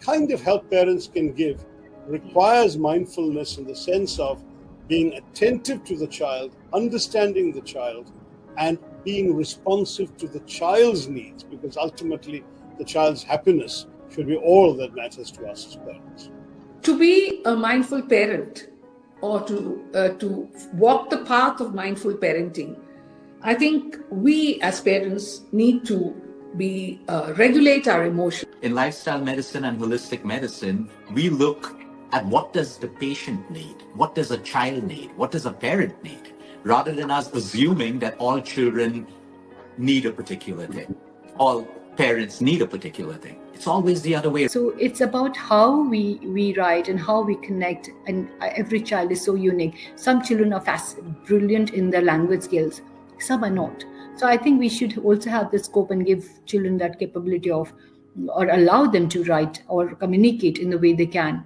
kind of help parents can give requires mindfulness in the sense of being attentive to the child, understanding the child, and being responsive to the child's needs, because ultimately the child's happiness should be all that matters to us as parents. To be a mindful parent, or to walk the path of mindful parenting, I think we as parents need to regulate our emotions. In lifestyle medicine and holistic medicine, we look at what does the patient need, what does a child need, what does a parent need, rather than us assuming that all children need a particular thing, all parents need a particular thing. It's always the other way. So it's about how we write and how we connect, and every child is so unique. Some children are brilliant in their language skills, some are not. So I think we should also have the scope and give children that capability of, or allow them to write or communicate in the way they can.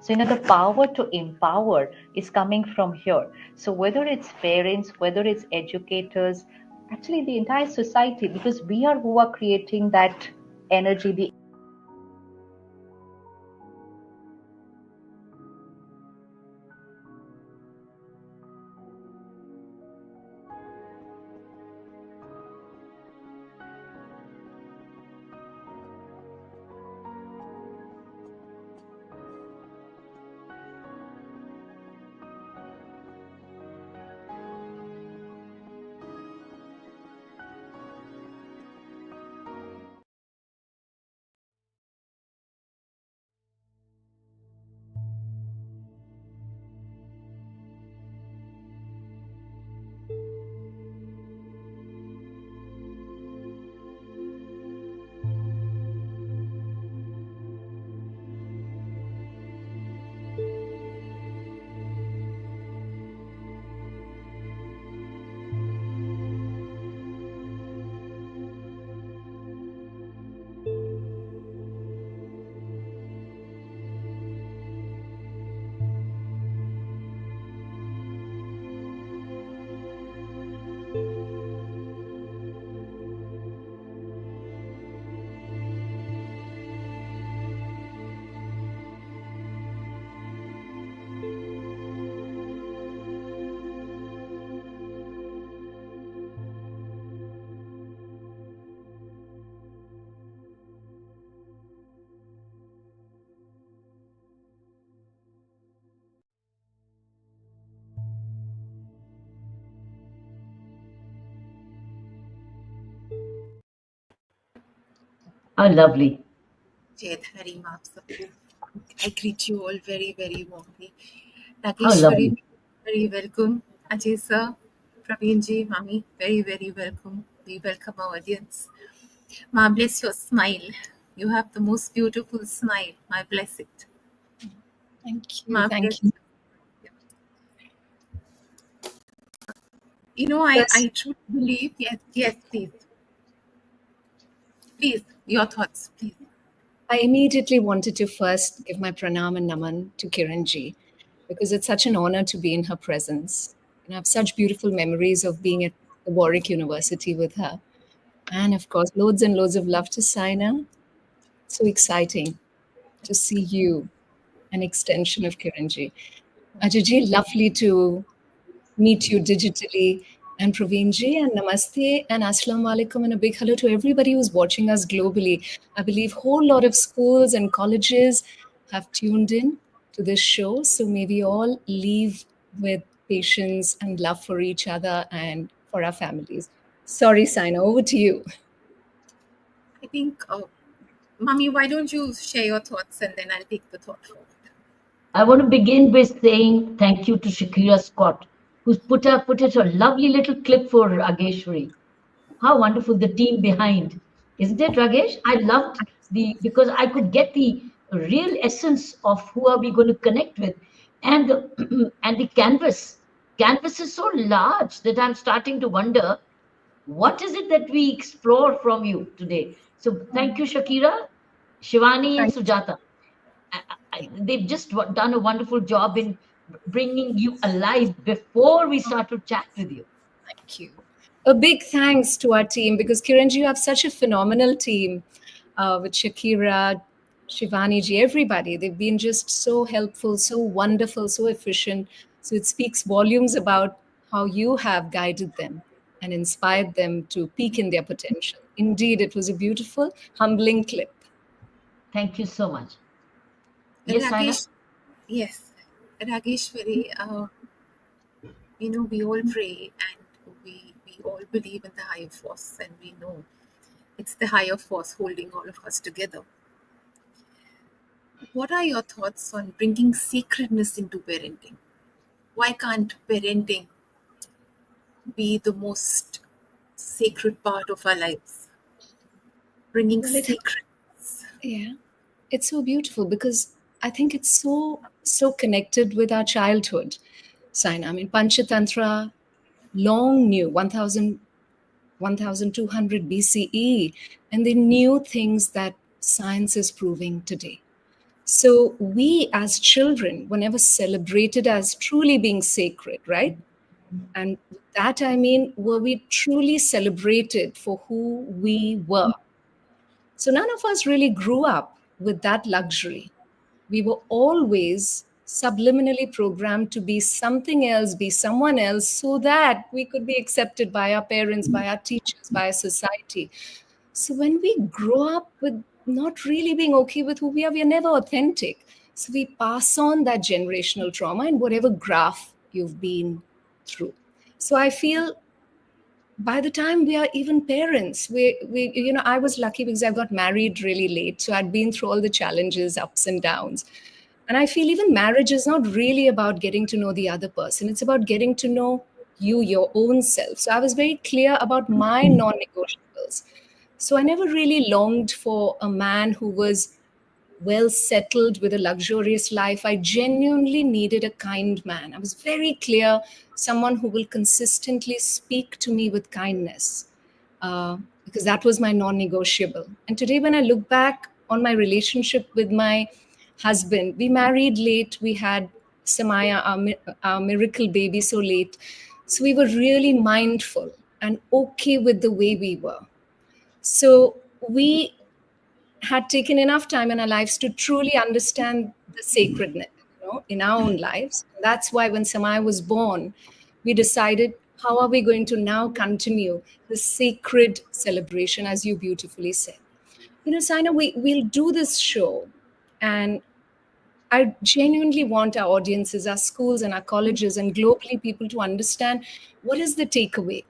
So, the power to empower is coming from here. So whether it's parents, whether it's educators, actually the entire society, because we are who are creating that energy, lovely. Jai Dhari Maap Sabko. I greet you all very, very warmly. How Nageshwari, lovely. very welcome. Ajay sir, Praveen ji, Mami, very, very welcome. We welcome our audience. Ma bless your smile. You have the most beautiful smile. Ma bless it. Thank you. Ma Thank bless. you. I truly believe, yes, please. Please, your thoughts, please. I immediately wanted to first give my pranam and naman to Kiranji, because it's such an honor to be in her presence. I have such beautiful memories of being at the Warwick University with her. And of course, loads and loads of love to Saina. So exciting to see you, an extension of Kiranji. Ajayji, lovely to meet you digitally. And Praveenji, and namaste, and assalamu alaikum, and a big hello to everybody who's watching us globally. I believe a whole lot of schools and colleges have tuned in to this show. So may we all leave with patience and love for each other and for our families. Sorry, Saina, over to you. I think, Mami, why don't you share your thoughts and then I'll take the thought forward. I want to begin by saying thank you to Shakira Scott, who's put up a lovely little clip for Rageshwari. How wonderful, the team behind, isn't it, Ragesh? I loved because I could get the real essence of who are we going to connect with, and the and the canvas. Canvas is so large that I'm starting to wonder what is it that we explore from you today. So thank you, Shakira, Shivani, and Sujata. They've just done a wonderful job in bringing you alive before we start to chat with you. Thank you. A big thanks to our team, because Kiranji, you have such a phenomenal team with Shakira, Shivani ji, everybody. They've been just so helpful, so wonderful, so efficient. So it speaks volumes about how you have guided them and inspired them to peak in their potential. Indeed, it was a beautiful, humbling clip. Thank you so much. Yes, Saina? Rakesh, yes, Rageshwari, we all pray and we all believe in the higher force, and we know it's the higher force holding all of us together. What are your thoughts on bringing sacredness into parenting? Why can't parenting be the most sacred part of our lives? Bringing Well, sacredness. yeah, it's so beautiful because I think it's so connected with our childhood. Saina, I mean, Panchatantra long knew 1200 BCE, and they knew things that science is proving today. So we as children were never celebrated as truly being sacred, right? And with that I mean, were we truly celebrated for who we were? So none of us really grew up with that luxury. We were always subliminally programmed to be something else, be someone else, so that we could be accepted by our parents, by our teachers, by our society. So when we grow up with not really being okay with who we are never authentic. So we pass on that generational trauma in whatever graph you've been through. So I feel by the time we are even parents, I was lucky because I got married really late. So I'd been through all the challenges, ups and downs. And I feel even marriage is not really about getting to know the other person. It's about getting to know you, your own self. So I was very clear about my non-negotiables. So I never really longed for a man who was well settled with a luxurious life. I genuinely needed a kind man. I was very clear, someone who will consistently speak to me with kindness, because that was my non negotiable. And today, when I look back on my relationship with my husband, we married late. We had Samaya, our miracle baby, so late. So we were really mindful and okay with the way we were. So we had taken enough time in our lives to truly understand the sacredness, in our own lives. That's why when Samaya was born, we decided, how are we going to now continue the sacred celebration, as you beautifully said? Saina, we'll do this show, and I genuinely want our audiences, our schools and our colleges and globally people to understand what is the takeaway.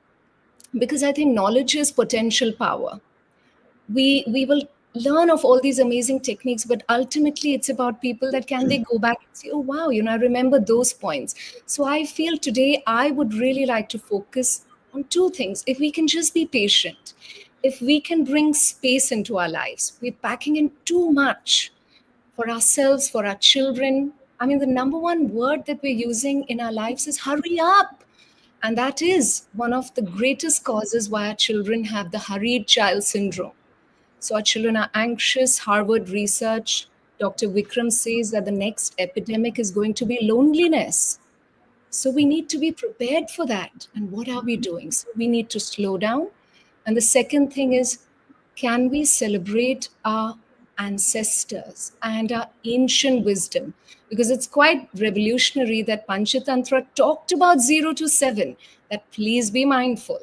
Because I think knowledge is potential power. We will learn of all these amazing techniques, but ultimately it's about people that can they go back and say, oh wow, I remember those points. So I feel today I would really like to focus on two things. If we can just be patient, if we can bring space into our lives. We're packing in too much for ourselves, for our children. I mean, the number one word that we're using in our lives is hurry up. And that is one of the greatest causes why our children have the hurried child syndrome. So our children are anxious. Harvard research, Dr. Vikram says that the next epidemic is going to be loneliness. So we need to be prepared for that. And what are we doing? So we need to slow down. And the second thing is, can we celebrate our ancestors and our ancient wisdom? Because it's quite revolutionary that Panchatantra talked about 0 to 7, that please be mindful,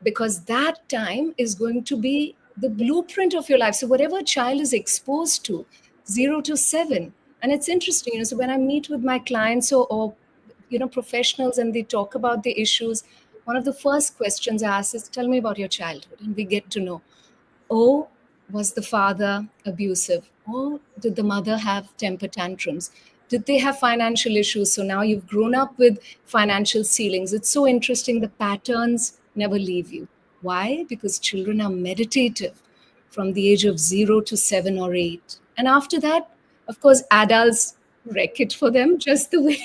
because that time is going to be the blueprint of your life. So whatever a child is exposed to, 0 to 7. And it's interesting, so when I meet with my clients or professionals and they talk about the issues, one of the first questions I ask is, tell me about your childhood. And we get to know, oh, was the father abusive? Or did the mother have temper tantrums? Did they have financial issues? So now you've grown up with financial ceilings. It's so interesting. The patterns never leave you. Why? Because children are meditative from the age of 0 to 7 or 8. And after that, of course, adults wreck it for them just the way,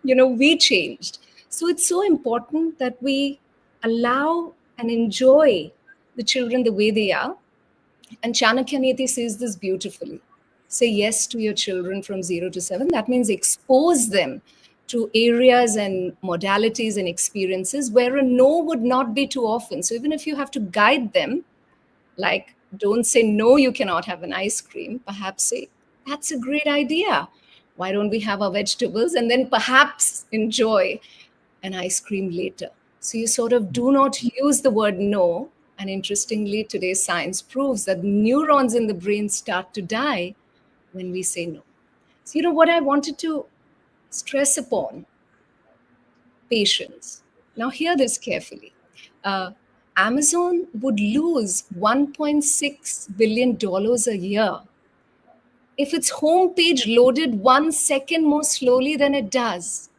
we changed. So it's so important that we allow and enjoy the children the way they are. And Chanakya Niti says this beautifully. Say yes to your children from 0 to 7. That means expose them to areas and modalities and experiences where a no would not be too often. So even if you have to guide them, like Don't say, no, you cannot have an ice cream. Perhaps say, that's a great idea. Why don't we have our vegetables and then perhaps enjoy an ice cream later? So you sort of do not use the word no. And interestingly, today's science proves that neurons in the brain start to die when we say no. So, what I wanted to stress upon, patience. Now, hear this carefully. Amazon would lose $1.6 billion a year if its homepage loaded 1 second more slowly than it does.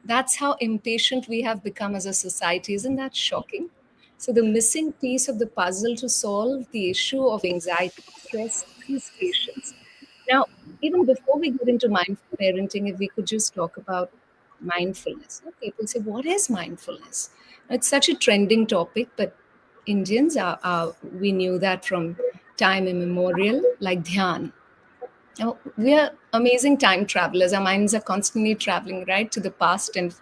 That's how impatient we have become as a society. Isn't that shocking? So, the missing piece of the puzzle to solve the issue of anxiety, stress, is patience. Now, even before we get into mindful parenting, if we could just talk about mindfulness. People say, what is mindfulness? It's such a trending topic, but Indians we knew that from time immemorial, like dhyan. Now, we are amazing time travelers. Our minds are constantly traveling, right, to the past and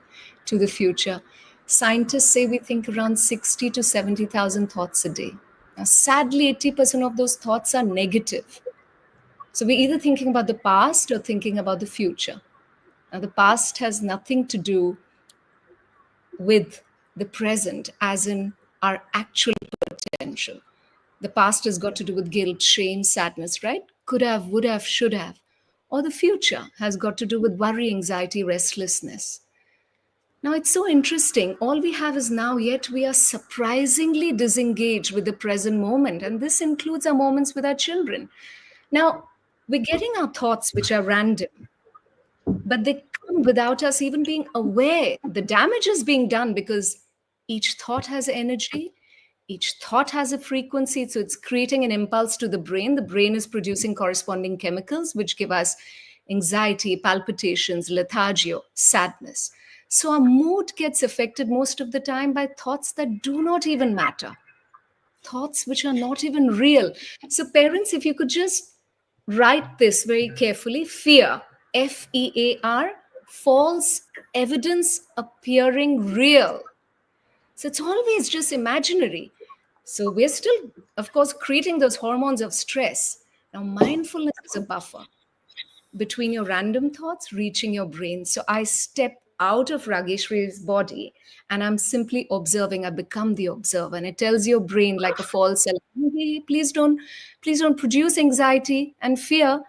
to the future. Scientists say we think around 60 to 70,000 thoughts a day. Now, sadly, 80% of those thoughts are negative. So we're either thinking about the past or thinking about the future. Now, the past has nothing to do with the present, as in our actual potential. The past has got to do with guilt, shame, sadness, right? Could have, would have, should have. Or the future has got to do with worry, anxiety, restlessness. Now, it's so interesting. All we have is now, yet we are surprisingly disengaged with the present moment. And this includes our moments with our children. Now, we're getting our thoughts, which are random, but they come without us even being aware. The damage is being done because each thought has energy, each thought has a frequency. So it's creating an impulse to the brain. The brain is producing corresponding chemicals, which give us anxiety, palpitations, lethargy, sadness. So our mood gets affected most of the time by thoughts that do not even matter, thoughts which are not even real. So, parents, if you could just write this very carefully: fear, FEAR, false evidence appearing real. So, it's always just imaginary. So, we're still, of course, creating those hormones of stress. Now, mindfulness is a buffer between your random thoughts reaching your brain. So I step out of Rageshwari's body and I'm simply observing. I become the observer. And it tells your brain, like a false alarm, "Hey, please don't produce anxiety and fear.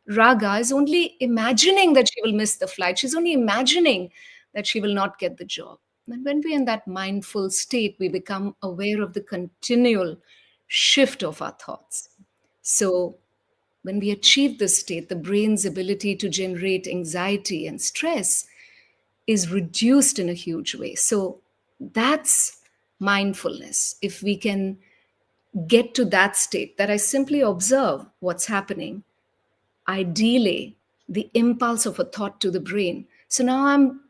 Raga is only imagining that she will miss the flight. She's only imagining that she will not get the job." And when we're in that mindful state, we become aware of the continual shift of our thoughts. So when we achieve this state, the brain's ability to generate anxiety and stress is reduced in a huge way. So that's mindfulness. If we can get to that state, that I simply observe what's happening, I delay the impulse of a thought to the brain. So now I'm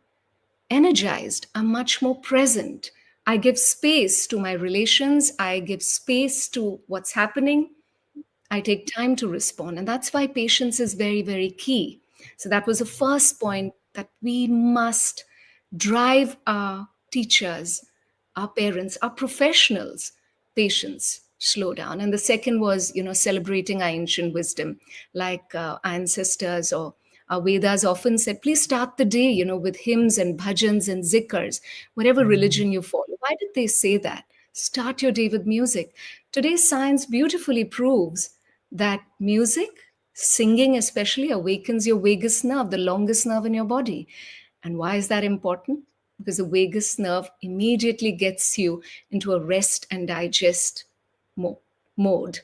energized, I'm much more present. I give space to my relations, I give space to what's happening. I take time to respond. And that's why patience is very, very key. So that was the first point, that we must drive our teachers, our parents, our professionals, patience, slow down. And the second was, celebrating our ancient wisdom, like our ancestors or our Vedas often said, please start the day, with hymns and bhajans and zikrs, whatever religion you follow. Why did they say that? Start your day with music. Today's science beautifully proves that music, singing especially, awakens your vagus nerve, the longest nerve in your body. And why is that important? Because the vagus nerve immediately gets you into a rest and digest mode.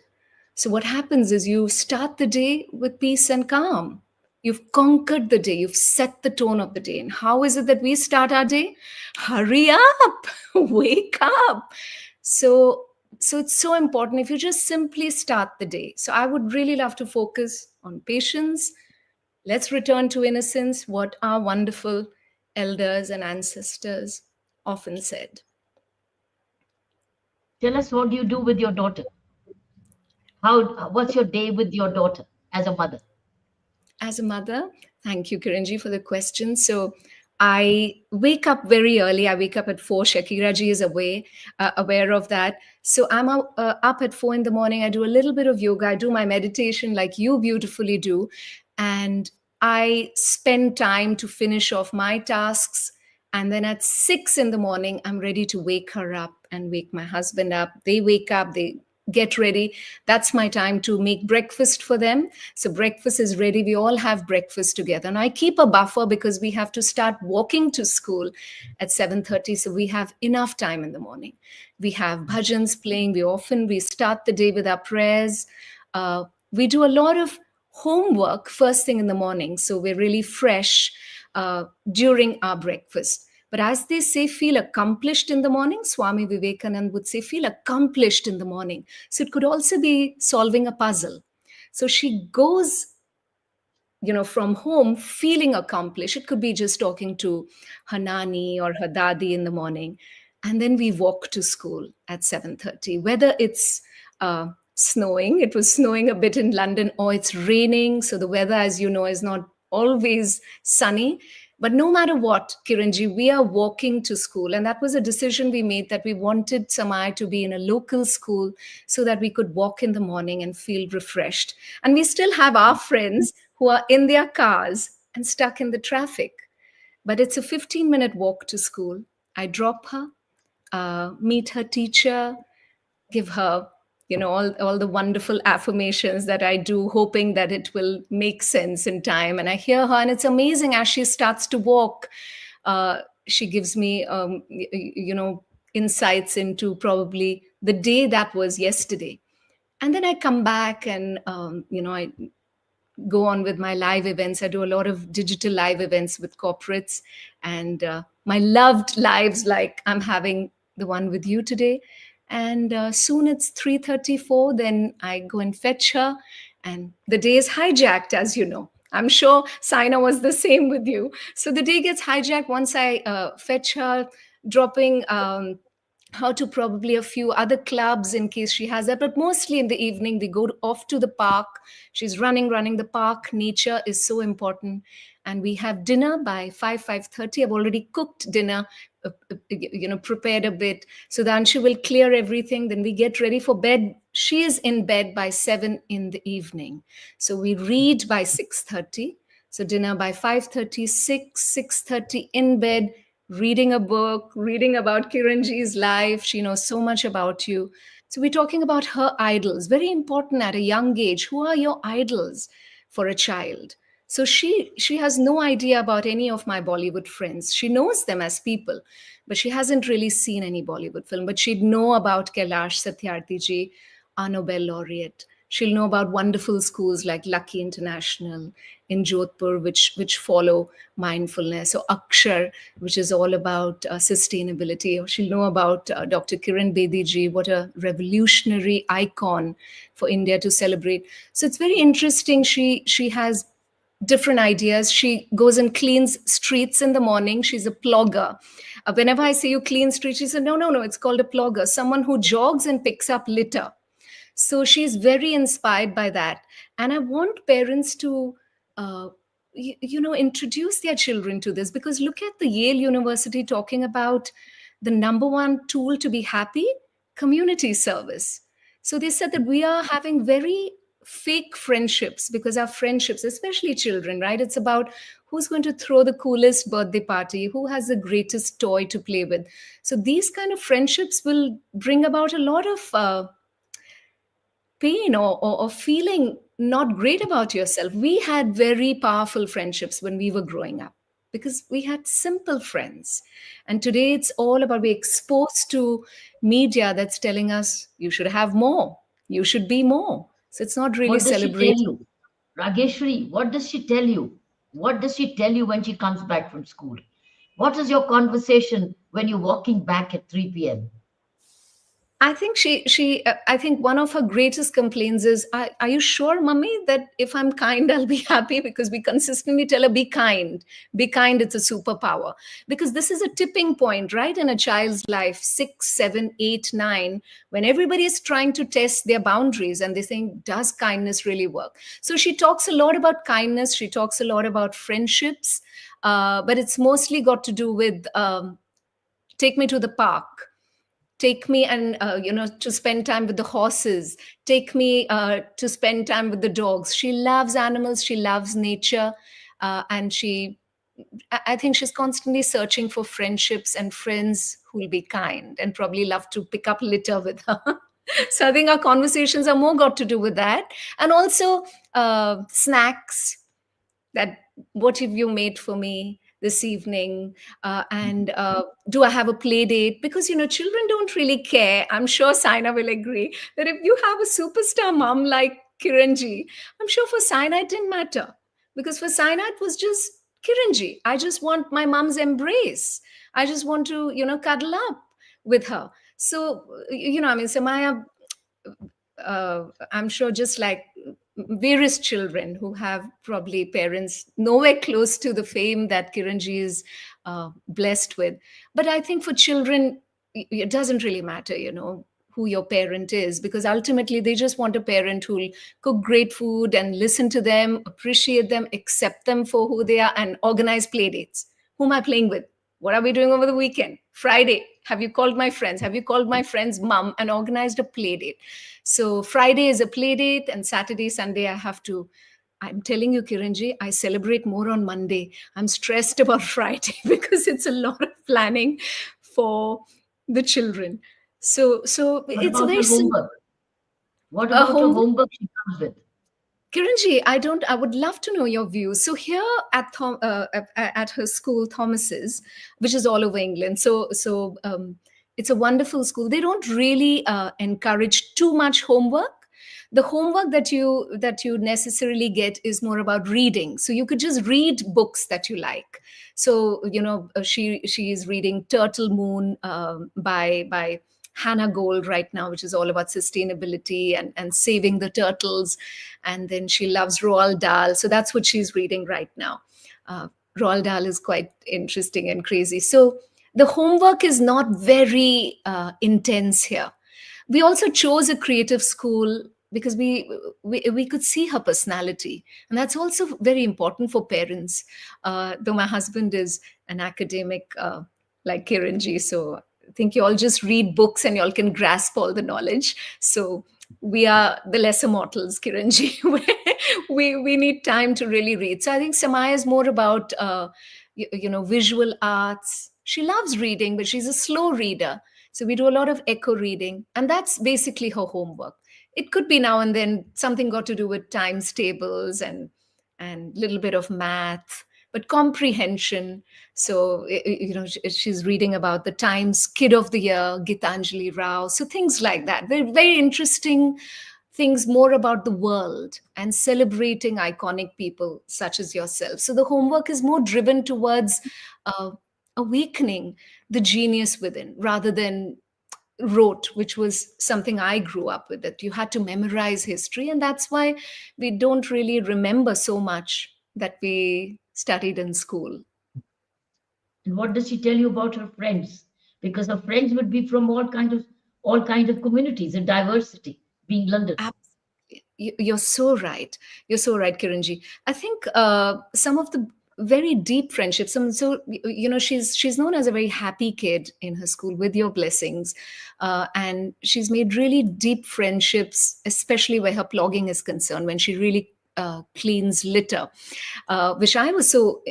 So what happens is you start the day with peace and calm. You've conquered the day. You've set the tone of the day. And how is it that we start our day? Hurry up, wake up. So it's so important if you just simply start the day. So I would really love to focus on patience. Let's return to innocence, what our wonderful elders and ancestors often said. Tell us, what do you do with your daughter? What's your day with your daughter as a mother? As a mother, thank you, Kiranji, for the question. So I wake up very early. I wake up at 4. Shakira ji is aware of that. So I'm up at 4 in the morning. I do a little bit of yoga. I do my meditation like you beautifully do. And I spend time to finish off my tasks. And then at 6 in the morning, I'm ready to wake her up and wake my husband up. They wake up, they get ready. That's my time to make breakfast for them. So breakfast is ready. We all have breakfast together. And I keep a buffer because we have to start walking to school at 7:30. So we have enough time in the morning. We have bhajans playing. We start the day with our prayers. We do a lot of homework first thing in the morning. So we're really fresh during our breakfast. But as they say, feel accomplished in the morning. Swami Vivekananda would say, feel accomplished in the morning. So it could also be solving a puzzle. So she goes, from home feeling accomplished. It could be just talking to her nani or her dadi in the morning. And then we walk to school at 7:30. Whether it's snowing, it was snowing a bit in London, or it's raining. So the weather, as you know, is not always sunny. But no matter what, Kiranji, we are walking to school. And that was a decision we made, that we wanted Samai to be in a local school so that we could walk in the morning and feel refreshed. And we still have our friends who are in their cars and stuck in the traffic. But it's a 15-minute walk to school. I drop her, meet her teacher, give her all the wonderful affirmations that I do, hoping that it will make sense in time. And I hear her, and it's amazing. As she starts to walk, she gives me insights into probably the day that was yesterday. And then I come back and I go on with my live events. I do a lot of digital live events with corporates, and my loved lives, like I'm having the one with you today. And soon it's 3:34. Then I go and fetch her, and the day is hijacked, as you know. I'm sure Saina was the same with you. So the day gets hijacked once I fetch her, dropping her to probably a few other clubs in case she has that. But mostly in the evening, we go off to the park. She's running the park. Nature is so important. And we have dinner by 5:30. I've already cooked dinner, prepared a bit. So then she will clear everything. Then we get ready for bed. She is in bed by 7 in the evening. So we read by 6:30. So dinner by 5:30, 6:30 in bed, reading a book, reading about Kiranji's life. She knows so much about you. So we're talking about her idols. Very important at a young age. Who are your idols for a child? So she has no idea about any of my Bollywood friends. She knows them as people, but she hasn't really seen any Bollywood film. But she'd know about Kailash Satyarthi ji, our Nobel laureate. She'll know about wonderful schools like Lucky International in Jodhpur, which follow mindfulness, or Akshar, which is all about sustainability. Or she'll know about Dr. Kiran Bedi ji, what a revolutionary icon for India to celebrate. So it's very interesting. She has different ideas. She goes and cleans streets in the morning. She's a plogger. Whenever I say you clean streets, she said, no, it's called a plogger, someone who jogs and picks up litter. So she's very inspired by that. And I want parents to, introduce their children to this, because look at the Yale University talking about the number one tool to be happy, community service. So they said that we are having very fake friendships, because our friendships, especially children, right? It's about who's going to throw the coolest birthday party, who has the greatest toy to play with. So these kind of friendships will bring about a lot of pain or feeling not great about yourself. We had very powerful friendships when we were growing up because we had simple friends. And today it's all about being exposed to media that's telling us you should have more, you should be more. So it's not really What does she celebrating. tell you? Rageshwari, what does she tell you? What does she tell you when she comes back from school? What is your conversation when you're walking back at 3 p.m.? I think I think one of her greatest complaints is, are you sure, mummy, that if I'm kind, I'll be happy? Because we consistently tell her, be kind, it's a superpower. Because this is a tipping point, right? In a child's life, 6, 7, 8, 9, when everybody is trying to test their boundaries and they think, does kindness really work? So she talks a lot about kindness. She talks a lot about friendships. but it's mostly got to do with take me to the park, take me and to spend time with the horses, take me to spend time with the dogs. She loves animals, she loves nature, and I think she's constantly searching for friendships and friends who will be kind and probably love to pick up litter with her. So I think our conversations are more got to do with that, and also snacks. That what have you made for me this evening, and do I have a play date? Because children don't really care. I'm sure Saina will agree that if you have a superstar mom like Kiranji, I'm sure for Saina it didn't matter, because for Saina it was just Kiranji. I just want my mom's embrace. I just want to cuddle up with her. So I mean, Samaya, I'm sure just like various children who have probably parents nowhere close to the fame that Kiranji is blessed with. But I think for children, it doesn't really matter, who your parent is, because ultimately they just want a parent who'll cook great food and listen to them, appreciate them, accept them for who they are, and organize play dates. Who am I playing with? What are we doing over the weekend? Friday, have you called my friends? Have you called my friend's mom and organized a play date? So Friday is a play date, and Saturday, Sunday, I'm telling you, Kiranji, I celebrate more on Monday. I'm stressed about Friday because it's a lot of planning for the children. So What it's a about very her homework? What a about her homework. homework she comes with? Kiranji, I would love to know your views. So here at her school, Thomas's, which is all over England. So it's a wonderful school. They don't really encourage too much homework. The homework that you necessarily get is more about reading. So you could just read books that you like. So she is reading Turtle Moon by Hannah Gold right now, which is all about sustainability and saving the turtles. And then she loves Roald Dahl. So that's what she's reading right now. Roald Dahl is quite interesting and crazy. So the homework is not very intense here. We also chose a creative school because we could see her personality, and that's also very important for parents. Though my husband is an academic like Kiranji, so I think you all just read books and you all can grasp all the knowledge. So we are the lesser mortals, Kiranji. We need time to really read. So I think Samaya is more about visual arts. She loves reading, but she's a slow reader. So we do a lot of echo reading, and that's basically her homework. It could be now and then something got to do with times tables and little bit of math, but comprehension. So she's reading about the Times Kid of the Year, Gitanjali Rao. So things like that. Very very interesting things, more about the world and celebrating iconic people such as yourself. So the homework is more driven towards uh, awakening the genius within rather than rote, which was something I grew up with, that you had to memorize history. And that's why we don't really remember so much that we studied in school. And what does she tell you about her friends? Because her friends would be from all kind of communities and diversity, being London. You're so right. You're so right, Kiranji. I think some of the very deep friendships. So she's known as a very happy kid in her school, with your blessings, and she's made really deep friendships, especially where her blogging is concerned. When she really cleans litter, which I was so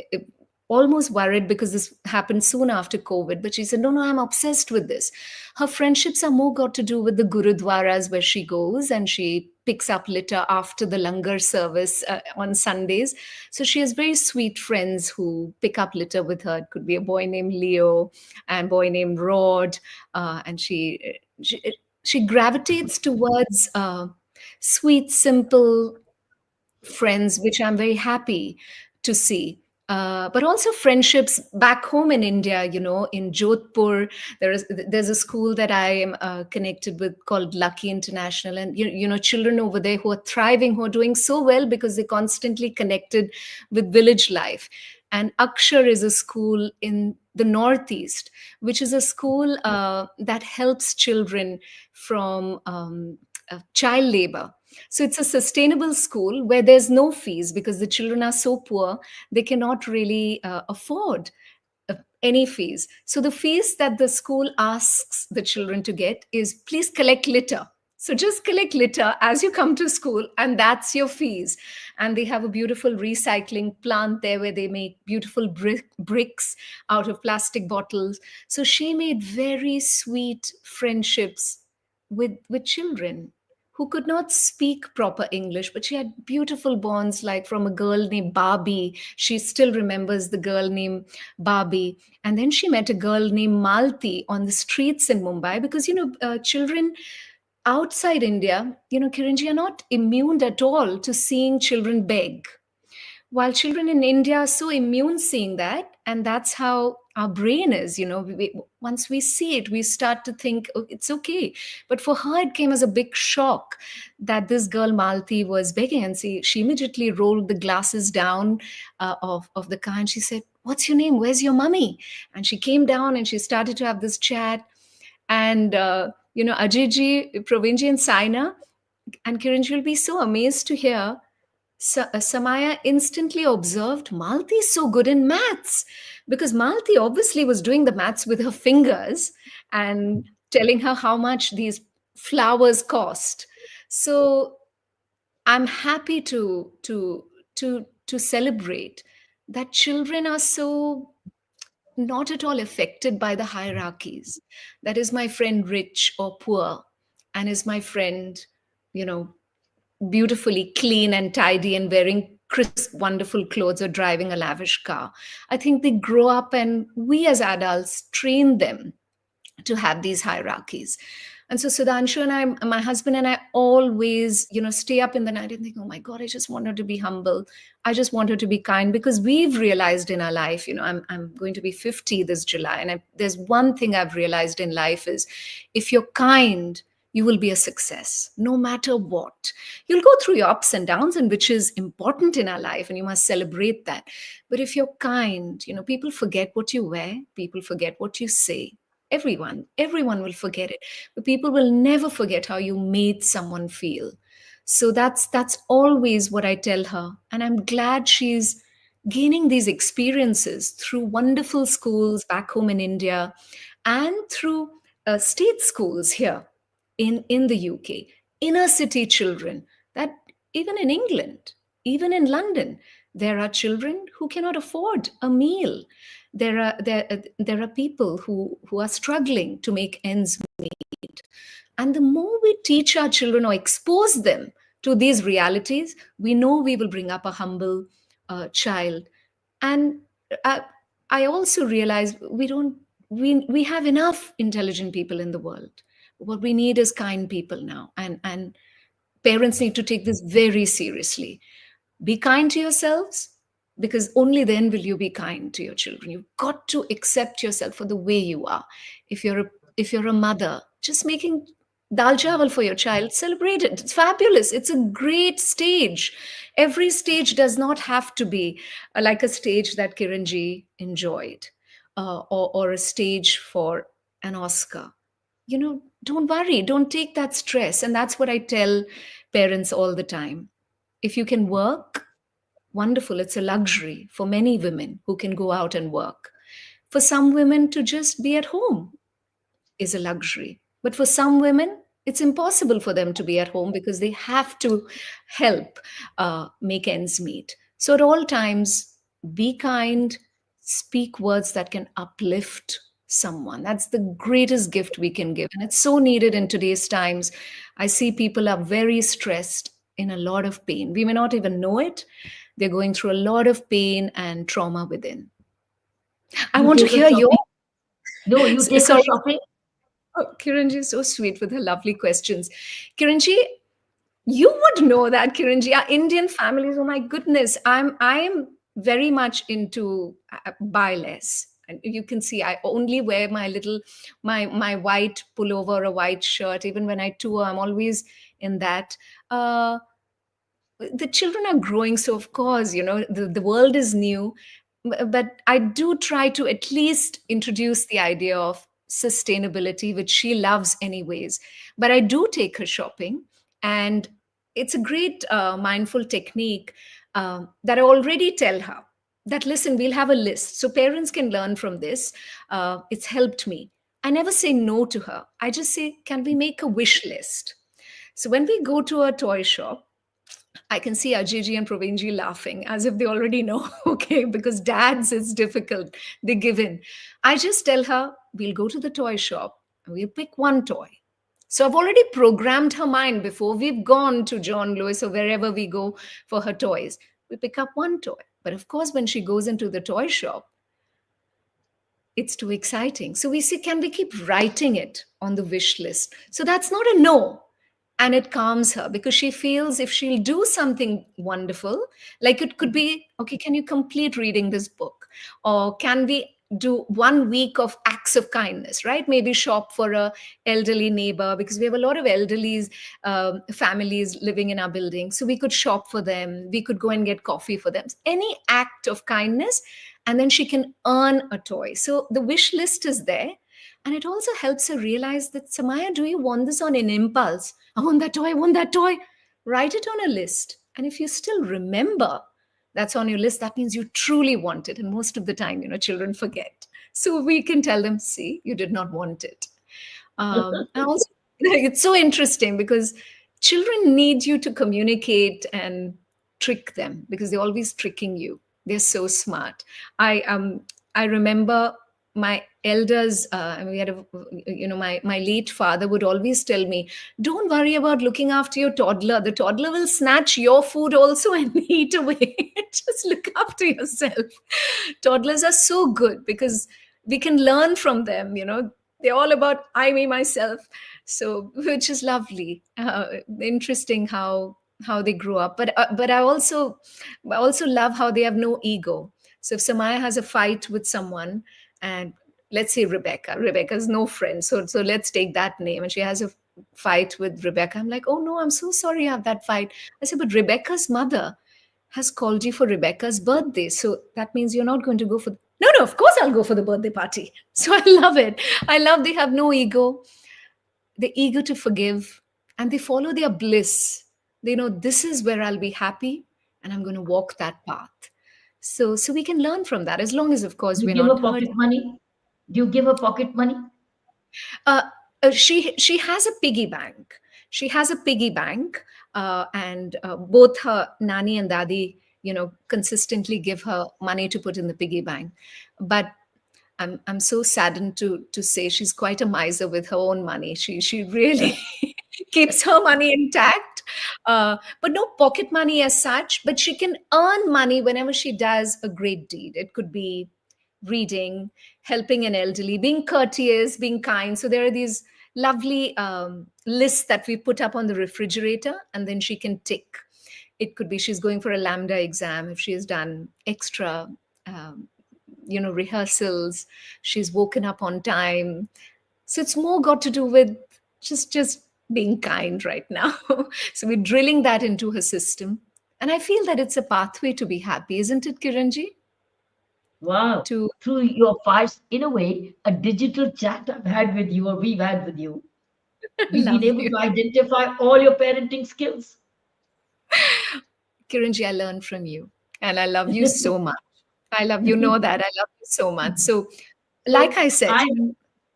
almost worried because this happened soon after COVID. But she said, no, I'm obsessed with this. Her friendships are more got to do with the gurudwaras where she goes and she picks up litter after the langar service on Sundays. So she has very sweet friends who pick up litter with her. It could be a boy named Leo and boy named Rod. And she gravitates towards sweet, simple friends, which I'm very happy to see. But also friendships back home in India, in Jodhpur, there's a school that I am connected with called Lucky International. And, children over there who are thriving, who are doing so well because they're constantly connected with village life. And Akshar is a school in the Northeast, which is a school that helps children from child labor. So it's a sustainable school where there's no fees because the children are so poor, they cannot really afford any fees. So the fees that the school asks the children to get is please collect litter. So just collect litter as you come to school, and that's your fees. And they have a beautiful recycling plant there where they make beautiful bricks out of plastic bottles. So she made very sweet friendships with children who could not speak proper English, but she had beautiful bonds, like from a girl named Barbie. She still remembers the girl named Barbie. And then she met a girl named Malti on the streets in Mumbai because, children outside India, Kiranji, are not immune at all to seeing children beg, while children in India are so immune seeing that. And that's how our brain is. Once we see it, we start to think, oh, it's okay. But for her, it came as a big shock that this girl Malti was begging, and she immediately rolled the glasses down of the car, and she said, what's your name, where's your mummy? And she came down and she started to have this chat. And Ajayji, Provinji, and Saina and Kiranji will be so amazed to hear Samaya instantly observed Malti is so good in maths, because Malti obviously was doing the maths with her fingers and telling her how much these flowers cost. So I'm happy to celebrate that children are so not at all affected by the hierarchies. That is my friend rich or poor, and is my friend, you know, beautifully clean and tidy and wearing crisp, wonderful clothes or driving a lavish car. I think they grow up and we as adults train them to have these hierarchies. And so Sudhanshu and I, my husband and I, always, stay up in the night and think, oh my God, I just want her to be humble. I just want her to be kind, because we've realized in our life, I'm going to be 50 this July. And there's one thing I've realized in life is, if you're kind, you will be a success no matter what. You'll go through your ups and downs, and which is important in our life, and you must celebrate that. But if you're kind, people forget what you wear, people forget what you say. Everyone will forget it, but people will never forget how you made someone feel. So that's always what I tell her. And I'm glad she's gaining these experiences through wonderful schools back home in India, and through state schools here in the UK, inner city children, that even in England, even in London, there are children who cannot afford a meal. There are people who are struggling to make ends meet. And the more we teach our children or expose them to these realities, we know we will bring up a humble child. And I also realize we have enough intelligent people in the world. What we need is kind people now, and parents need to take this very seriously. Be kind to yourselves, because only then will you be kind to your children. You've got to accept yourself for the way you are. If you're a mother just making dal chawal for your child, celebrate it. It's fabulous. It's a great stage. Every stage does not have to be like a stage that Kiranji enjoyed, or a stage for an Oscar. Don't worry, don't take that stress. And that's what I tell parents all the time. If you can work, wonderful. It's a luxury for many women who can go out and work. For some women, to just be at home is a luxury. But for some women, it's impossible for them to be at home because they have to help make ends meet. So at all times, be kind, speak words that can uplift someone. That's the greatest gift we can give. And it's so needed in today's times. I see people are very stressed, in a lot of pain. We may not even know it. They're going through a lot of pain and trauma within. I want to hear your... No, you take her shopping. Oh, Kiranji is so sweet with her lovely questions. Kiranji, you would know that, Kiranji. Our Indian families, oh my goodness, I'm very much into buy less. And you can see I only wear my white pullover, a white shirt. Even when I tour, I'm always in that. The children are growing, so of course, the world is new. But I do try to at least introduce the idea of sustainability, which she loves anyways. But I do take her shopping, and it's a great mindful technique that I already tell her that, listen, we'll have a list. So parents can learn from this. It's helped me. I never say no to her. I just say, can we make a wish list? So when we go to a toy shop, I can see Ajayji and Pravinji laughing as if they already know, okay, because dads, it's difficult. They give in. I just tell her, we'll go to the toy shop and we'll pick one toy. So I've already programmed her mind before we've gone to John Lewis or wherever we go for her toys. We pick up one toy. But of course, when she goes into the toy shop, it's too exciting. So we see, can we keep writing it on the wish list? So that's not a no. And it calms her because she feels if she'll do something wonderful, like it could be, okay, can you complete reading this book? Or can we do 1 week of acts of kindness, right? Maybe shop for a elderly neighbor, because we have a lot of elderly families living in our building. So we could shop for them. We could go and get coffee for them. Any act of kindness, and then she can earn a toy. So the wish list is there. And it also helps her realize that, Samaya, do you want this on an impulse? I want that toy, I want that toy. Write it on a list. And if you still remember that's on your list, that means you truly want it. And most of the time, children forget. So we can tell them, see, you did not want it. And also, it's so interesting because children need you to communicate and trick them, because they're always tricking you. They're so smart. I remember my elders, we had my late father would always tell me, don't worry about looking after your toddler. The toddler will snatch your food also and eat away. Just look after yourself. Toddlers are so good because we can learn from them. They're all about I, me, myself. So, which is lovely. Interesting how they grew up. But I also love how they have no ego. So if Samaya has a fight with someone, and let's say Rebecca's no friend, so let's take that name, and she has a fight with Rebecca, I'm like, oh no, I'm so sorry you have that fight. I said, but Rebecca's mother has called you for Rebecca's birthday, so that means you're not going to go for no, of course I'll go for the birthday party. So I love it. I love they have no ego. They're eager to forgive, and they follow their bliss. They know this is where I'll be happy, and I'm going to walk that path. So we can learn from that, as long as, of course, You we're give her not pocket hurting. money? Do you give her pocket money? She has a piggy bank. She has a piggy bank, and both her nani and dadi, consistently give her money to put in the piggy bank. But I'm so saddened to say she's quite a miser with her own money. She really keeps her money intact, but no pocket money as such. But she can earn money whenever she does a great deed. It could be reading, helping an elderly, being courteous, being kind. So there are these lovely lists that we put up on the refrigerator, and then she can tick. It could be she's going for a lambda exam if she has done extra. Rehearsals, she's woken up on time. So it's more got to do with just being kind right now. So we're drilling that into her system, and I feel that it's a pathway to be happy, isn't it, Kiranji? Wow. To Through your files, in a way, a digital chat I've had with you, or we've had with you, we've been love able you, to identify all your parenting skills. Kiranji. I learn from you, and I love you so much. I love you. Know that I love you so much. So, like So I said,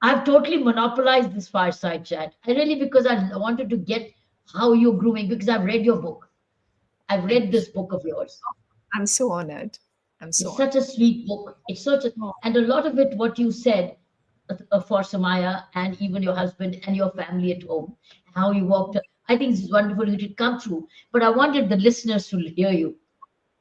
I've totally monopolized this fireside chat. I really, because I wanted to get how you're grooming, because I've read your book. I've read thank this you. book of yours. I'm so honored. I'm so It's such honored. a sweet book. It's such a, Oh, and a lot of it, what you said for Samaya and even your husband and your family at home, how you walked. I think this is wonderful. It did come through, but I wanted the listeners to hear you.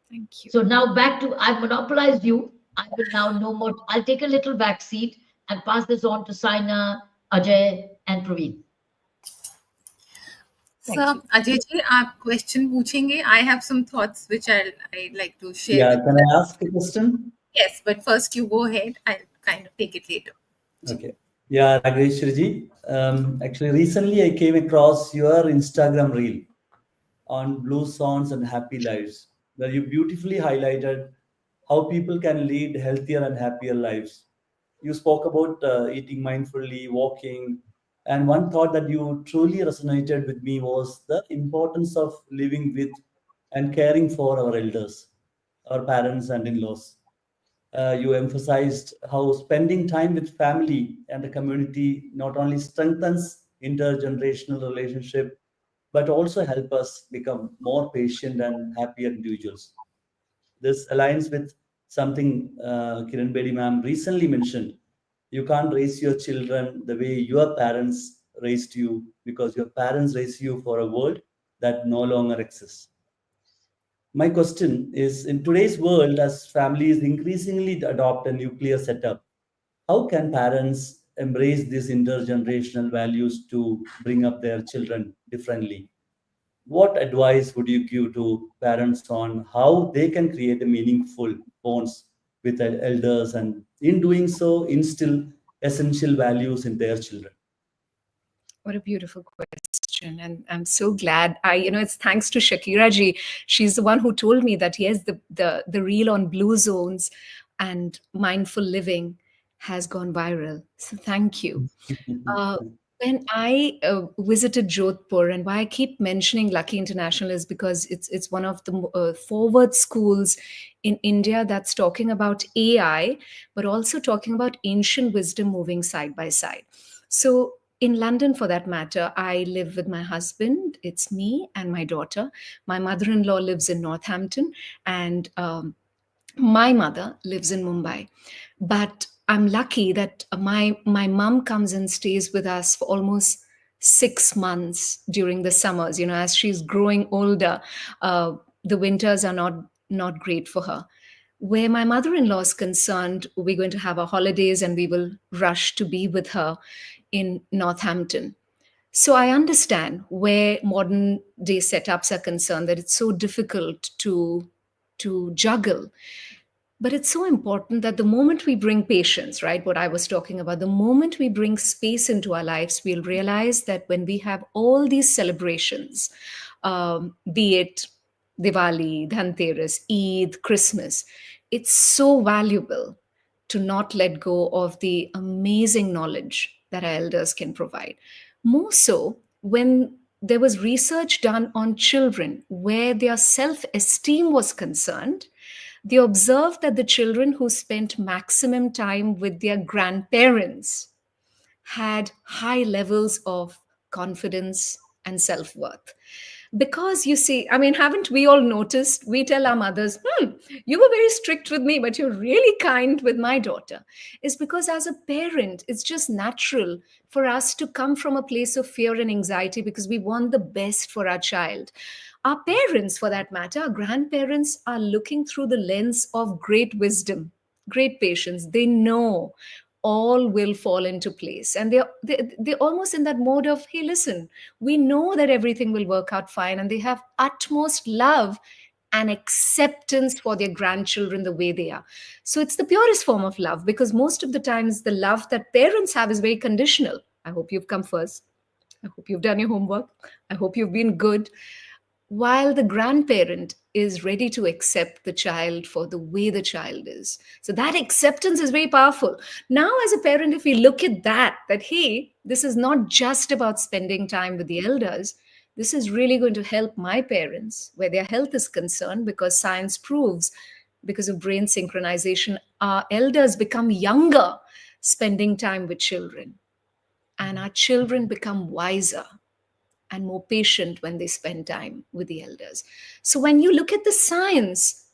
thank you. So now back to, I've monopolized you. I will now no more. I'll take a little back seat and pass this on to Saina, Ajay, and Praveen. So Thank you. Ajay ji, आप question पूछेंगे. I have some thoughts which I'd like to share Yeah, with can you. I ask a question? Yes, but first you go ahead. I'll kind of take it later. Okay. Yeah, Rageshwarji. Actually, recently I came across your Instagram reel on blue songs and happy lives, where you beautifully highlighted how people can lead healthier and happier lives. You spoke about eating mindfully, walking, And one thought that you truly resonated with me was the importance of living with and caring for our elders, our parents and in-laws. You emphasized how spending time with family and the community not only strengthens intergenerational relationship, but also help us become more patient and happier individuals. This aligns with something Kiran Bedi ma'am recently mentioned. You can't raise your children the way your parents raised you, because your parents raised you for a world that no longer exists. My question is, in today's world, as families increasingly adopt a nuclear setup, how can parents embrace these intergenerational values to bring up their children differently? What advice would you give to parents on how they can create a meaningful bonds with their elders, and in doing so instill essential values in their children? What a beautiful question. And I'm so glad it's thanks to Shakira ji. She's the one who told me that yes, the reel on blue zones and mindful living has gone viral. So thank you. Uh, when I visited Jodhpur, and why I keep mentioning Lucky International is because it's one of the forward schools in India that's talking about AI, but also talking about ancient wisdom moving side by side. So in London, for that matter, I live with my husband. It's me and my daughter. My mother-in-law lives in Northampton, and my mother lives in Mumbai. But I'm lucky that my mom comes and stays with us for almost 6 months during the summers. As she's growing older, the winters are not great for her. Where my mother-in-law is concerned, we're going to have our holidays and we will rush to be with her in Northampton. So I understand where modern day setups are concerned, that it's so difficult to juggle. But it's so important that the moment we bring patience, right, what I was talking about, the moment we bring space into our lives, we'll realize that when we have all these celebrations, be it Diwali, Dhanteras, Eid, Christmas, it's so valuable to not let go of the amazing knowledge that our elders can provide. More so when there was research done on children where their self esteem was concerned, they observed that the children who spent maximum time with their grandparents had high levels of confidence and self worth. Because you see, I mean, haven't we all noticed? We tell our mothers, you were very strict with me, but you're really kind with my daughter. It's because as a parent, it's just natural for us to come from a place of fear and anxiety because we want the best for our child. Our parents, for that matter, our grandparents, are looking through the lens of great wisdom, great patience. They know all will fall into place, and they're almost in that mode of, hey, listen, we know that everything will work out fine, and they have utmost love and acceptance for their grandchildren the way they are. So it's the purest form of love, because most of the times the love that parents have is very conditional. I hope you've come first. I hope you've done your homework. I hope you've been good. While the grandparent is ready to accept the child for the way the child is. So that acceptance is very powerful. Now, as a parent, if we look at that, hey, this is not just about spending time with the elders. This is really going to help my parents where their health is concerned, because science proves, because of brain synchronization, our elders become younger spending time with children. And our children become wiser and more patient when they spend time with the elders. So when you look at the science,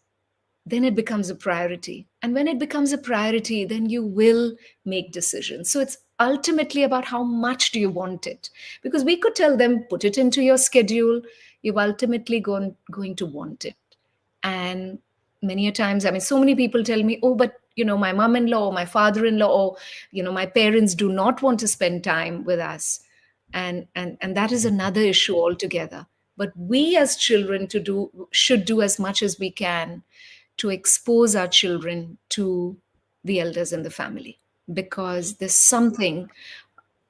then it becomes a priority. And when it becomes a priority, then you will make decisions. So it's ultimately about how much do you want it? Because we could tell them, put it into your schedule. You've ultimately going to want it. And many a times, I mean, so many people tell me, oh, but my mom-in-law or my father-in-law or my parents do not want to spend time with us. And that is another issue altogether. But we as children should do as much as we can to expose our children to the elders in the family, because there's something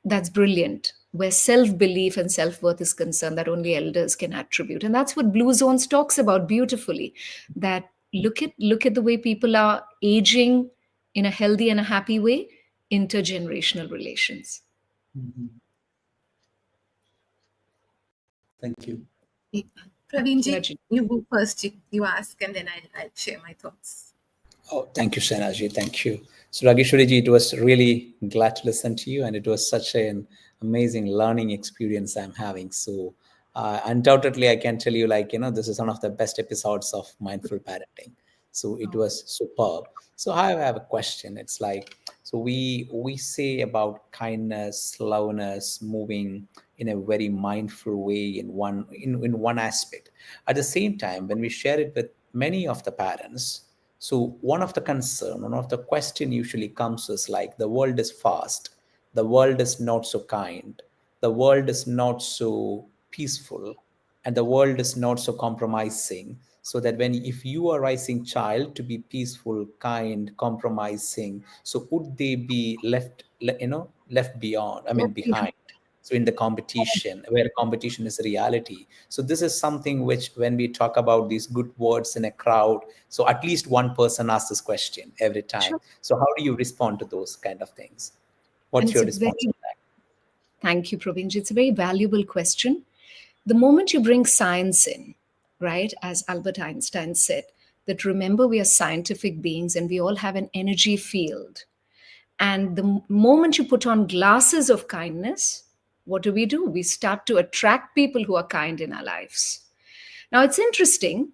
that's brilliant where self-belief and self-worth is concerned that only elders can attribute. And that's what Blue Zones talks about beautifully, that look at the way people are aging in a healthy and a happy way, intergenerational relations. Mhm. Thank you. Praveenji, you go first. You ask, and then I'll share my thoughts. Oh, thank you, Shanaji. Thank you. So, Rageshwariji, it was really glad to listen to you, and it was such an amazing learning experience I'm having. So, undoubtedly, I can tell you, this is one of the best episodes of Mindful Parenting. So, it was superb. So, I have a question. It's like, so we say about kindness, slowness, moving in a very mindful way in one aspect. At the same time, when we share it with many of the parents, so one of the question usually comes is like, the world is fast, the world is not so kind, the world is not so peaceful, and the world is not so compromising. So that when if you are raising child to be peaceful, kind, compromising, so would they be left beyond? I mean behind. So in the competition, where competition is a reality. So this is something which, when we talk about these good words in a crowd, so at least one person asks this question every time. Sure. So how do you respond to those kind of things? What's your response to that? Thank you, Pravinji. It's a very valuable question. The moment you bring science in, right, as Albert Einstein said, that remember we are scientific beings and we all have an energy field. And the moment you put on glasses of kindness, what do? We start to attract people who are kind in our lives. Now, it's interesting,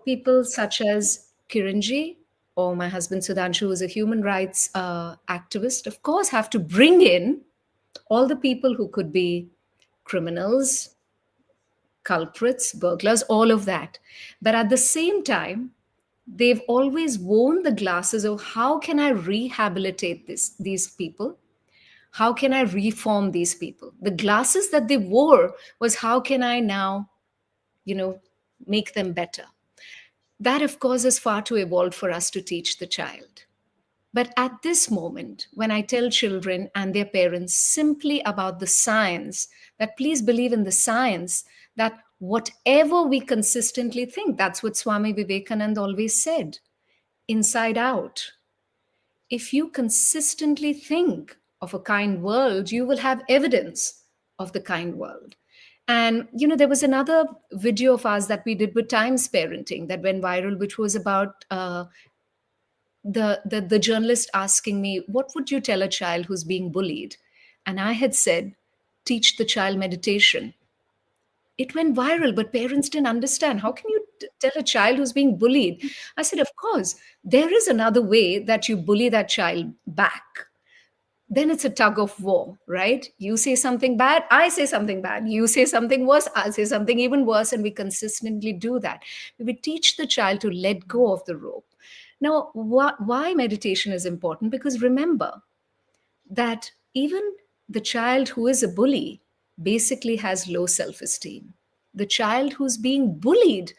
people such as Kiranji or my husband Sudhanshu, who is a human rights activist, of course, have to bring in all the people who could be criminals, culprits, burglars, all of that. But at the same time, they've always worn the glasses of how can I rehabilitate these people? How can I reform these people? The glasses that they wore was how can I now, make them better? That, of course, is far too evolved for us to teach the child. But at this moment, when I tell children and their parents simply about the science, that please believe in the science, that whatever we consistently think, that's what Swami Vivekananda always said, inside out. If you consistently think of a kind world, you will have evidence of the kind world. And, there was another video of ours that we did with Times Parenting that went viral, which was about the journalist asking me, what would you tell a child who's being bullied? And I had said, teach the child meditation. It went viral, but parents didn't understand. How can you tell a child who's being bullied? I said, of course, there is another way that you bully that child back. Then it's a tug of war, right? You say something bad, I say something bad. You say something worse, I'll say something even worse. And we consistently do that. We teach the child to let go of the rope. Now, why meditation is important? Because remember that even the child who is a bully basically has low self-esteem. The child who's being bullied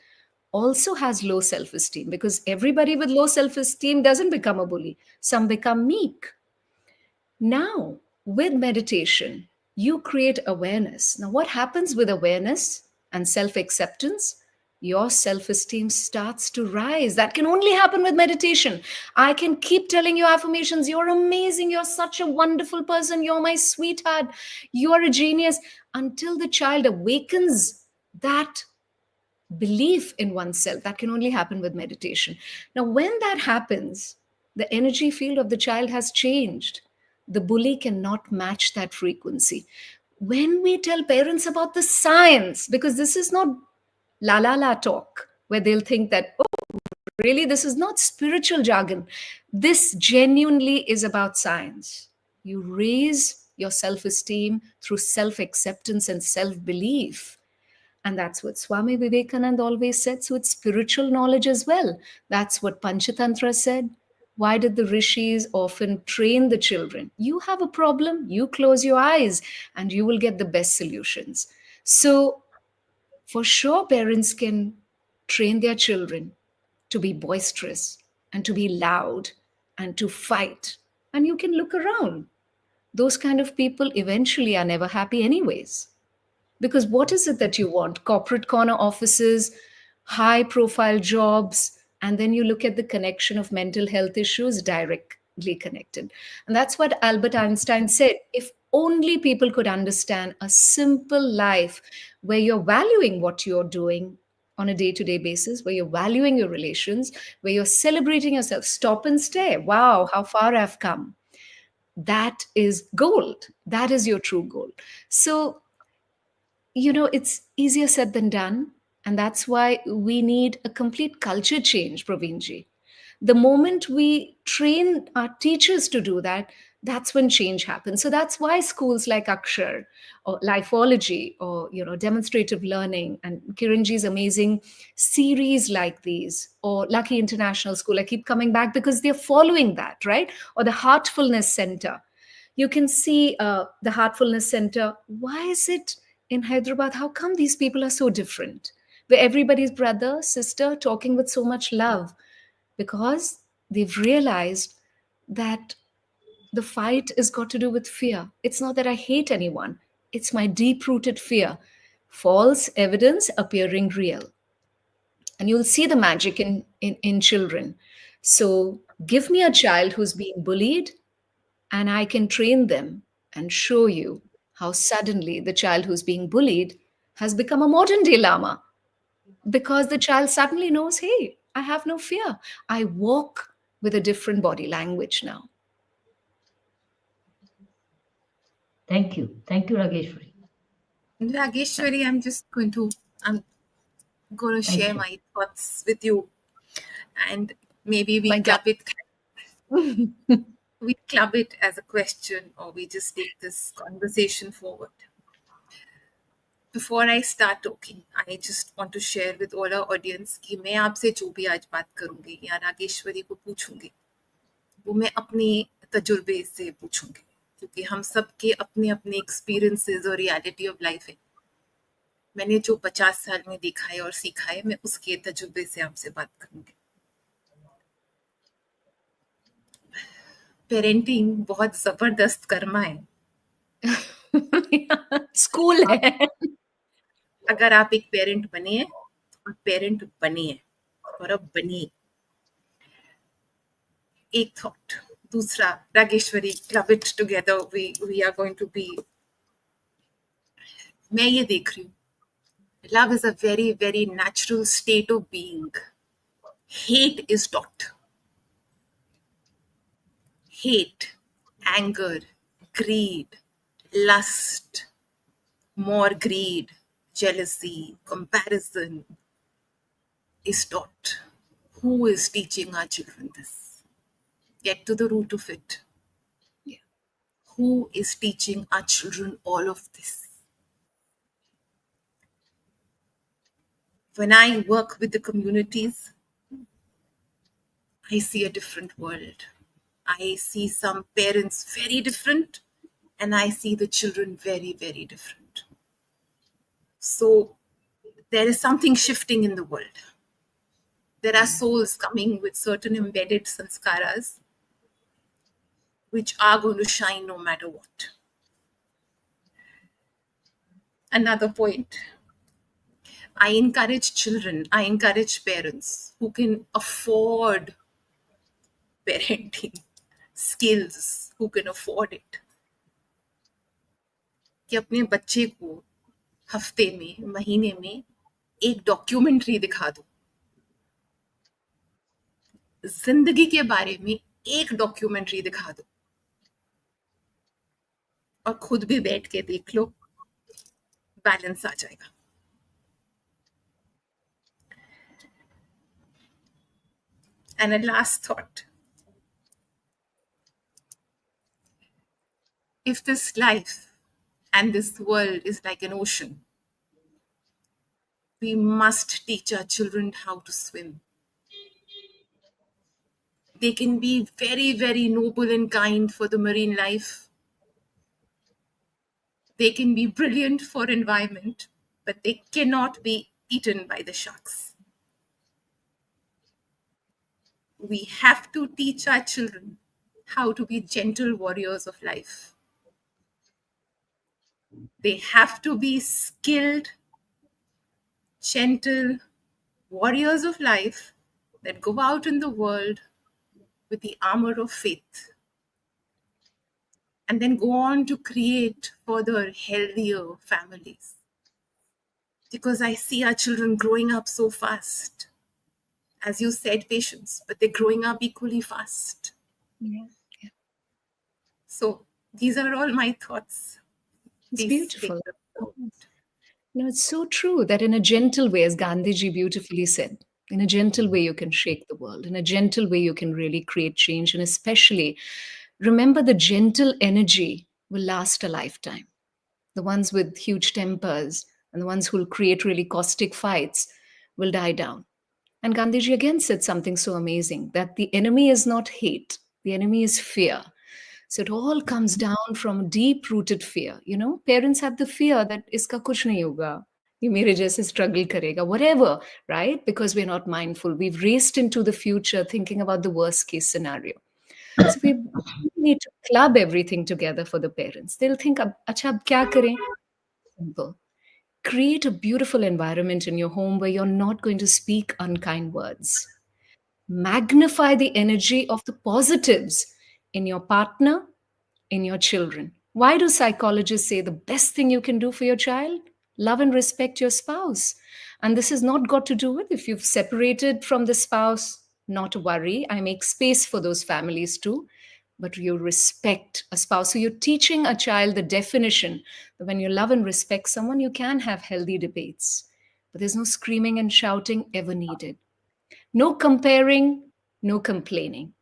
also has low self-esteem, because everybody with low self-esteem doesn't become a bully. Some become meek. Now, with meditation, you create awareness. Now, what happens with awareness and self-acceptance? Your self-esteem starts to rise. That can only happen with meditation. I can keep telling you affirmations. You're amazing. You're such a wonderful person. You're my sweetheart. You're a genius. Until the child awakens that belief in oneself, that can only happen with meditation. Now, when that happens, the energy field of the child has changed. The bully cannot match that frequency. When we tell parents about the science, because this is not la la la talk, where they'll think that, oh, really, this is not spiritual jargon. This genuinely is about science. You raise your self-esteem through self-acceptance and self-belief. And that's what Swami Vivekananda always said. So it's spiritual knowledge as well. That's what Panchatantra said. Why did the rishis often train the children? You have a problem, you close your eyes, and you will get the best solutions. So for sure, parents can train their children to be boisterous and to be loud and to fight. And you can look around. Those kind of people eventually are never happy anyways. Because what is it that you want? Corporate corner offices, high profile jobs, and then you look at the connection of mental health issues directly connected. And that's what Albert Einstein said. If only people could understand a simple life where you're valuing what you're doing on a day to day basis, where you're valuing your relations, where you're celebrating yourself. Stop and stare. Wow, how far I've come. That is gold. That is your true goal. So, it's easier said than done. And that's why we need a complete culture change, Praveenji. The moment we train our teachers to do that, that's when change happens. So that's why schools like Akshar or Lifeology or demonstrative learning and Kiranji's amazing series like these, or Lucky International School, I keep coming back because they're following that, right? Or the Heartfulness Center. You can see the Heartfulness Center. Why is it in Hyderabad? How come these people are so different? Where everybody's brother, sister, talking with so much love, because they've realized that the fight is got to do with fear. It's not that I hate anyone, it's my deep rooted fear. False evidence appearing real. And you'll see the magic in children. So give me a child who's being bullied, and I can train them and show you how suddenly the child who's being bullied has become a modern day Lama, because the child suddenly knows, hey, I have no fear. I walk with a different body language now. Thank you. Thank you, Rageshwari. Rageshwari, I'm going to Thank share you. my thoughts with you, and maybe My God. we club it as a question, or we just take this conversation forward. Before I start talking, I just want to share with all our audience कि मैं आपसे जो भी आज बात करूंगी या रागेश्वरी को पूछूंगी, वो मैं अपनी तजुर्बे से पूछूंगी, क्योंकि हम सब के अपने अपने एक्सपीरियंसेस और रियलिटी ऑफ लाइफ है. मैंने जो 50 साल में देखा है और सीखा है, मैं उसके तजुर्बे से आपसे बात करूंगी. पेरेंटिंग बहुत जबरदस्त कर्मा है. स्कूल है. अगर आप एक पेरेंट बने हैं और पेरेंट बनिए और अब बनिए. एक थॉट. दूसरा, Rageshwari, club it together, we are going to be. मैं ये देख रही हूँ, love is a very, very natural state of being. Hate is taught. Hate, anger, greed, lust, more greed, jealousy, comparison is taught. Who is teaching our children this? Get to the root of it. Yeah. Who is teaching our children all of this? When I work with the communities, I see a different world. I see some parents very different, and I see the children very, very different. So there is something shifting in the world. There are souls coming with certain embedded sanskaras, which are going to shine no matter what. Another point. I encourage children, I encourage parents who can afford parenting skills, who can afford it, कि अपने बच्चे को हफ्ते में, महीने में एक documentary दिखा दो. जिंदगी के बारे में एक डॉक्यूमेंट्री दिखा दो और खुद भी बैठ के देख लो, बैलेंस आ जाएगा. And a last thought. If this life and this world is like an ocean, we must teach our children how to swim. They can be very, very noble and kind for the marine life. They can be brilliant for environment, but they cannot be eaten by the sharks. We have to teach our children how to be gentle warriors of life. They have to be skilled, gentle warriors of life that go out in the world with the armor of faith and then go on to create further healthier families. Because I see our children growing up so fast. As you said, patience, but they're growing up equally fast. Yeah. So these are all my thoughts. It's Please beautiful. take the floor. It's so true that in a gentle way, as Gandhiji beautifully said, in a gentle way, you can shake the world. In a gentle way, you can really create change. And especially, remember the gentle energy will last a lifetime. The ones with huge tempers and the ones who will create really caustic fights will die down. And Gandhiji again said something so amazing, that the enemy is not hate, the enemy is fear. So it all comes down from deep rooted fear. Parents have the fear that iska kuch nahi hoga, ye mere jaise struggle karega, whatever, right? Because we're not mindful. We've raced into the future thinking about the worst case scenario. So we need to club everything together for the parents. They'll think, acha, ab kya kare? Simple. Create a beautiful environment in your home where you're not going to speak unkind words. Magnify the energy of the positives in your partner, in your children. Why do psychologists say the best thing you can do for your child? Love and respect your spouse. And this has not got to do with if you've separated from the spouse, not to worry. I make space for those families too. But you respect a spouse. So you're teaching a child the definition that when you love and respect someone, you can have healthy debates. But there's no screaming and shouting ever needed. No comparing, no complaining.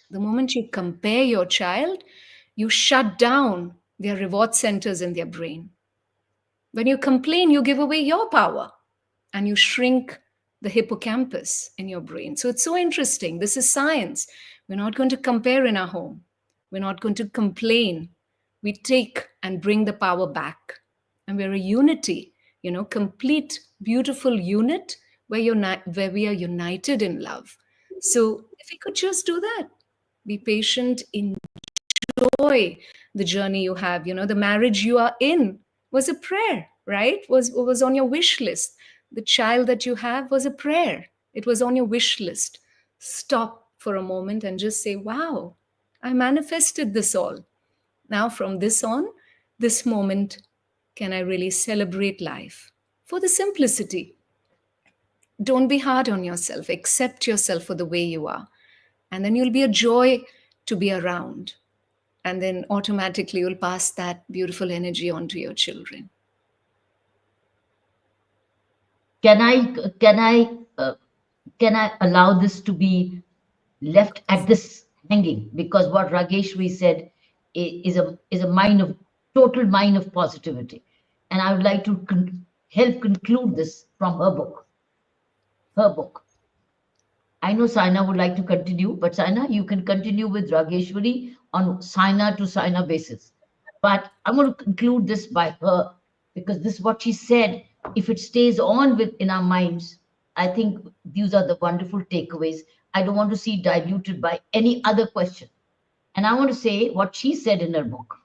The moment you compare your child, you shut down their reward centers in their brain. When you complain, you give away your power and you shrink the hippocampus in your brain. So it's so interesting. This is science. We're not going to compare in our home. We're not going to complain. We take and bring the power back. And we're a unity, complete, beautiful unit where we are united in love. So if we could just do that, be patient, enjoy the journey you have. The marriage you are in was a prayer, right? Was on your wish list. The child that you have was a prayer. It was on your wish list. Stop for a moment and just say, wow, I manifested this all. Now from this on, this moment, can I really celebrate life for the simplicity? Don't be hard on yourself. Accept yourself for the way you are. And then you'll be a joy to be around. And then automatically you'll pass that beautiful energy on to your children. Can I allow this to be left at this hanging? Because what Rageshri said is a mine of total mine of positivity, and I would like to help conclude this from her book. I know Saina would like to continue, but Saina, you can continue with Rageshwari on Saina to Saina basis. But I'm going to conclude this by her, because this is what she said. If it stays on in our minds, I think these are the wonderful takeaways. I don't want to see diluted by any other question. And I want to say what she said in her book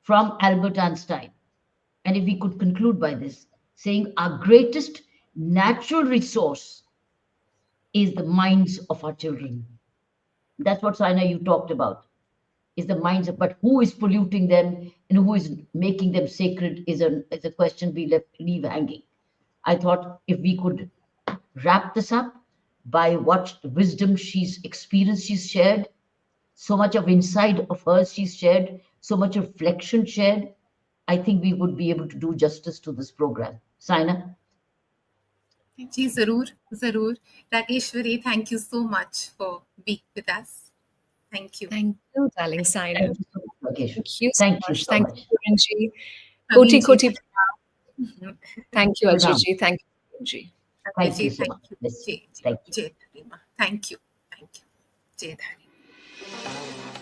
from Albert Einstein. And if we could conclude by this, saying our greatest natural resource is the minds of our children. That's what, Saina, you talked about, is the minds of, but who is polluting them and who is making them sacred is a question we leave hanging. I thought if we could wrap this up by what wisdom she's experienced, she's shared, so much of insight of hers she's shared, so much reflection shared, I think we would be able to do justice to this program. Saina? जी जरूर Rageshwari, thank you so much for being with us. Thank you. Thank you, darling Saina. Thank you so much, Rageshwari. Thank you so Thank much. you so Thank much. you, Kiranji. Praveen Koti ji, pranam. Thank you, Pranam. Ajit ji. Thank you, Kiranji. Thank you ji, so much. Yes, ji, thank you. जय धरी माँ. Thank you. Jai Dhari.